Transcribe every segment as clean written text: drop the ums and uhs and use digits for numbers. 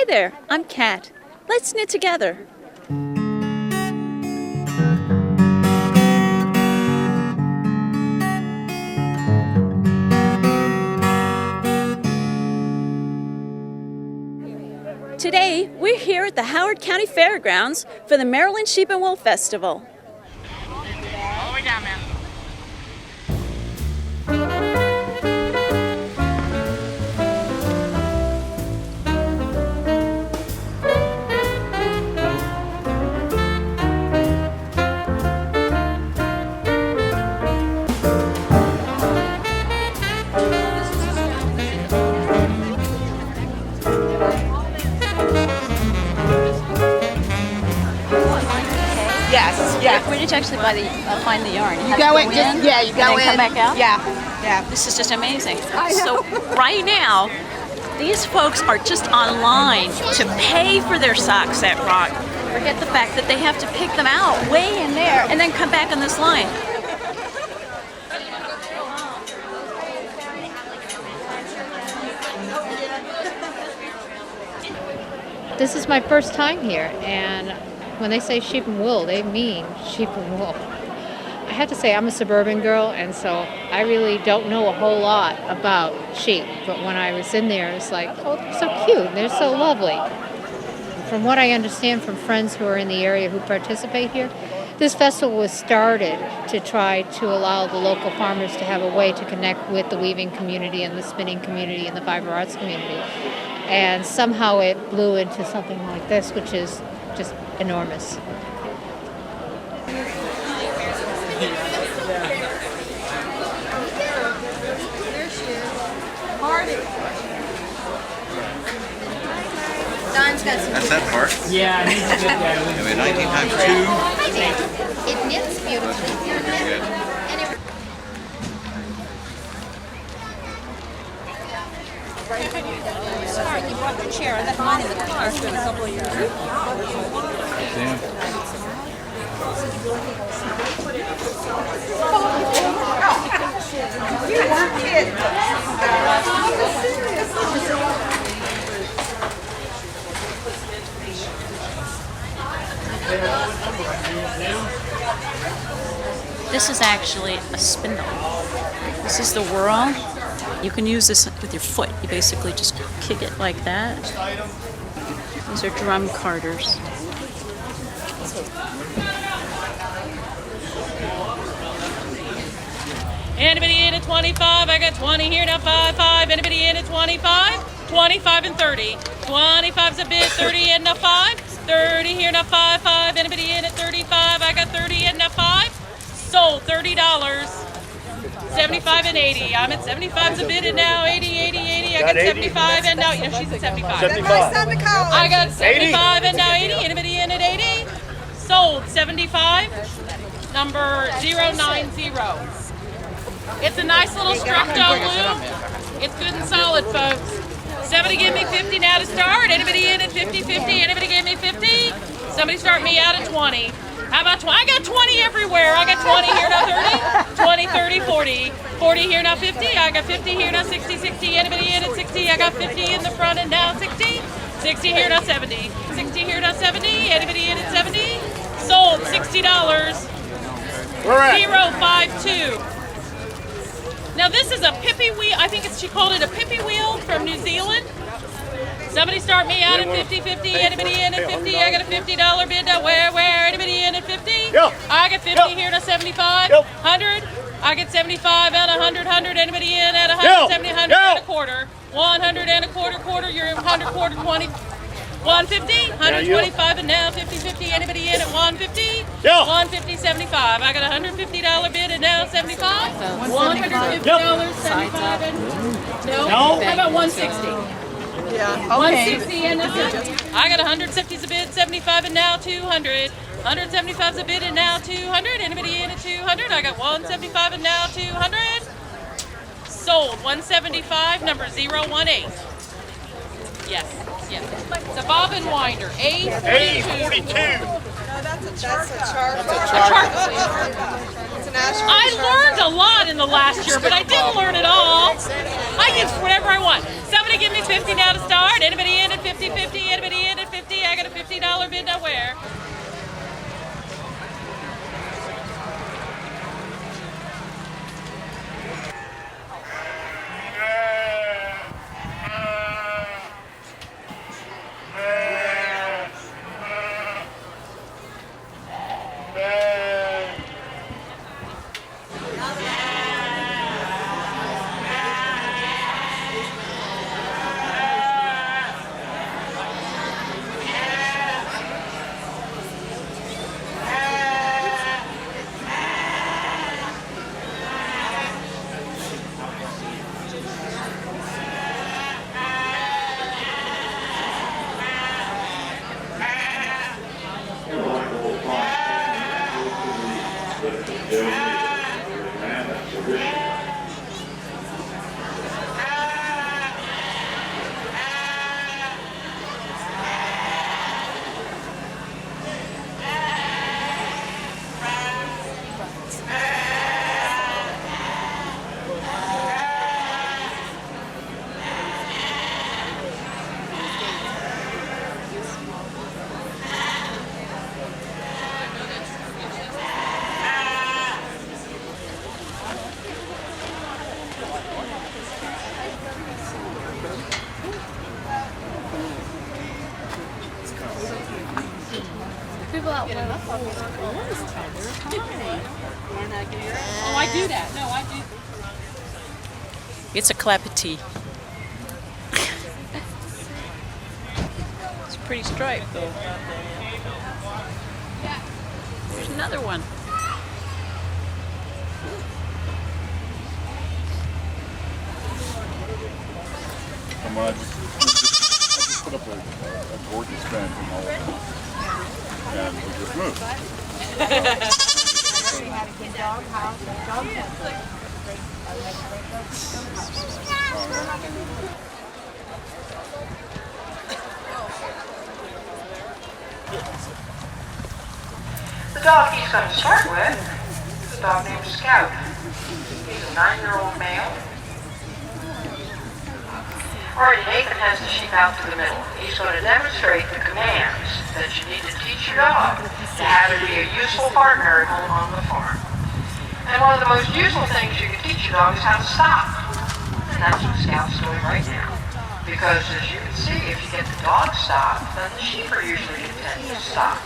Hi there, I'm Kat. Let's knit together. Today, we're here at the Howard County Fairgrounds for the Maryland Sheep and Wool Festival. All the way down, man. Yes. Where did you actually find the yarn? You go in, you go in. Come back out? Yeah. This is just amazing. So right now, these folks are just online to pay for their socks at Rock. Forget the fact that they have to pick them out way in there and then come back on this line. This is my first time here, and when they say sheep and wool, they mean sheep and wool. I have to say I'm a suburban girl, and so I really don't know a whole lot about sheep. But when I was in there, it's like, oh, they're so cute, they're so lovely. From what I understand from friends who are in the area who participate here, this festival was started to try to allow the local farmers to have a way to connect with the weaving community and the spinning community and the Fiberarts community. And somehow it blew into something like this, which is just enormous. That's that part? Yeah, it needs a good guy. Anyway, 19 times 2. It knits beautifully. Very good. Sorry, you brought the chair. I left mine in the car. It's been a couple of years. Damn. You weren't kidding. This is actually a spindle. This is the whirl. You can use this with your foot. You basically just kick it like that. These are drum carders. Anybody in at 25? I got 20 here, now 5. Anybody in at 25? 25 and 30. 25's a bid, 30 and now 5. 30 here, now 5. Anybody in at 35? I got 30 and now 5. Sold, $30. 75 and 80. I'm at 75's a bid and now 80. I got 75 and now, you know, she's at 75. 75. I got 75 and now 80. Anybody in at 80? Sold, 75. Number 090. It's a nice little structo loop. It's good and solid, folks. Somebody give me 50 now to start. Anybody in at 50? Anybody give me 50? Somebody start me out at 20. How about 20? I got 20 everywhere. I got 20 here now 30. 20, 30, 40. 40 here now 50. I got 50 here now 60. Anybody in at 60? I got 50 in the front and now 60. 60 here now 70. 60 here now 70. Anybody in at 70? Sold, $60. 052. Now this is a pippy wheel. I think she called it a pippy wheel from New Zealand. Somebody start me out at 50. Anybody in at 50? I got a $50 bid. Now where? Anybody in at 50? Yeah. I got 50 here to 75. 100. I get 75 and 100. Anybody in at 170? 100 and a quarter. 100 and a quarter. You're at 100 quarter 20. 150, 125 and now 50. Anybody in at 150? 150, 75. I got a $150 bid and now 75. $150, 75 and no. How about 160? Yeah, okay. 160 and I got 160's a bid, 75 and now 200. 175's a bid and now 200. Anybody in at 200? I got 175 and now 200. Sold, 175, number 018. Yes. It's a bobbin winder, A42. That's a chart. I learned a lot in the last year, but I didn't learn it all. I use whatever I want. Somebody give me 50 now to start. Anybody in at 50? 50-50, anybody in at 50? I got a $50 bid nowhere. Oh, I do that. No, I do. It's a clapetee. It's a pretty stripe, though. There's another one. I just put up a gorgeous fence and all of that. And we just moved. The dog he's going to start with is a dog named Scout. He's a 9-year-old male. Already Nathan has the sheep out to the middle. He's going to demonstrate the commands that you need to teach your dog to have it be a useful partner at home on the farm. And one of the most useful things you can teach your dog is how to stop. And that's what Scout's doing right now. Because as you can see, if you get the dog stopped, then the sheep are usually content to stop.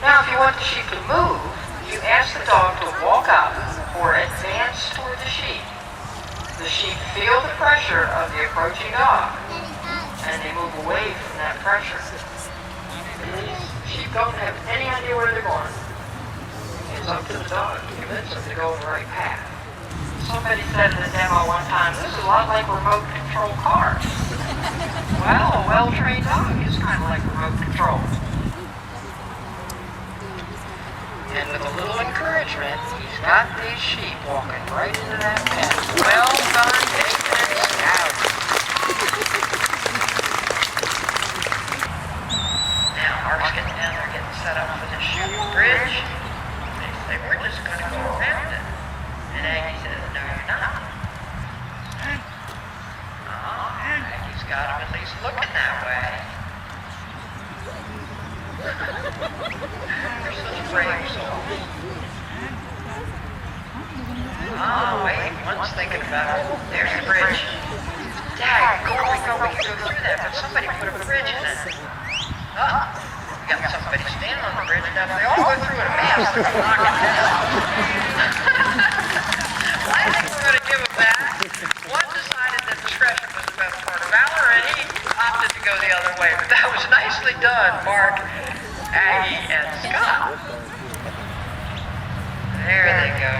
Now if you want the sheep to move, you ask the dog to walk up or advance toward the sheep. The sheep feel the pressure of the approaching dog, and they move away from that pressure. These sheep don't have any idea where they're going. It's up to the dog to convince them to go in the right path. Somebody said in a demo one time, this is a lot like remote control cars. Well, a well-trained dog is kind of like remote control. And with a little encouragement, he's got these sheep walking right into that path. Well done, Aggie and Scout. Now, Mark's getting down there, getting set up for the shooting bridge. They say, we're just going to go around it. And Aggie says, no, you're not. Oh, Aggie's got him at least looking that way. You're such a brave soul. Oh, wait, one's thinking about it. There's the bridge. Dad, go through that, but somebody put a bridge in it. Oh, we got somebody standing on the bridge. Now, if they all go through in a mass, they're going to knock it down. I think we're going to give them that. One decided that discretion was the best part of valor, and he opted to go the other way. But that was nicely done, Mark, Aggie, and Scott. There they go.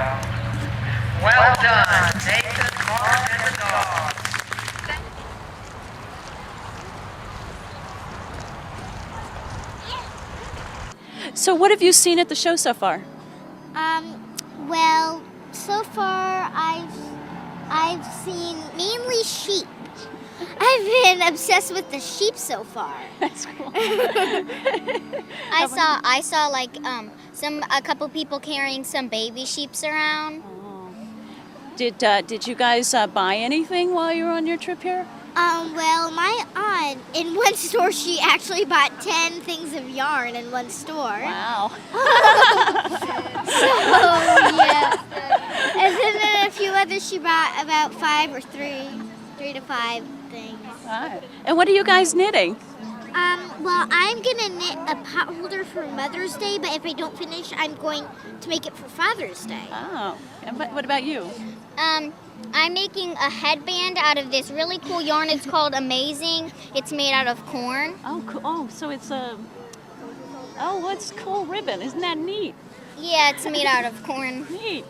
Well done, Nathan, Mark, and the dog. So what have you seen at the show so far? Well, so far I've seen mainly sheep. I've been obsessed with the sheep so far. That's cool. I saw like a couple people carrying some baby sheeps around. Did you guys buy anything while you were on your trip here? Well, my aunt, in one store, she actually bought 10 things of yarn in one store. Wow. So, yeah. And then a few others, she bought about 5 or 3 to 5 things. Right. And what are you guys knitting? Well, I'm going to knit a pot holder for Mother's Day, but if I don't finish, I'm going to make it for Father's Day. Oh. And what about you? I'm making a headband out of this really cool yarn. It's called Amazing. It's made out of corn. Oh, cool. Oh, so it's a... Oh, what's cool ribbon? Isn't that neat? Yeah, it's made out of corn. Neat.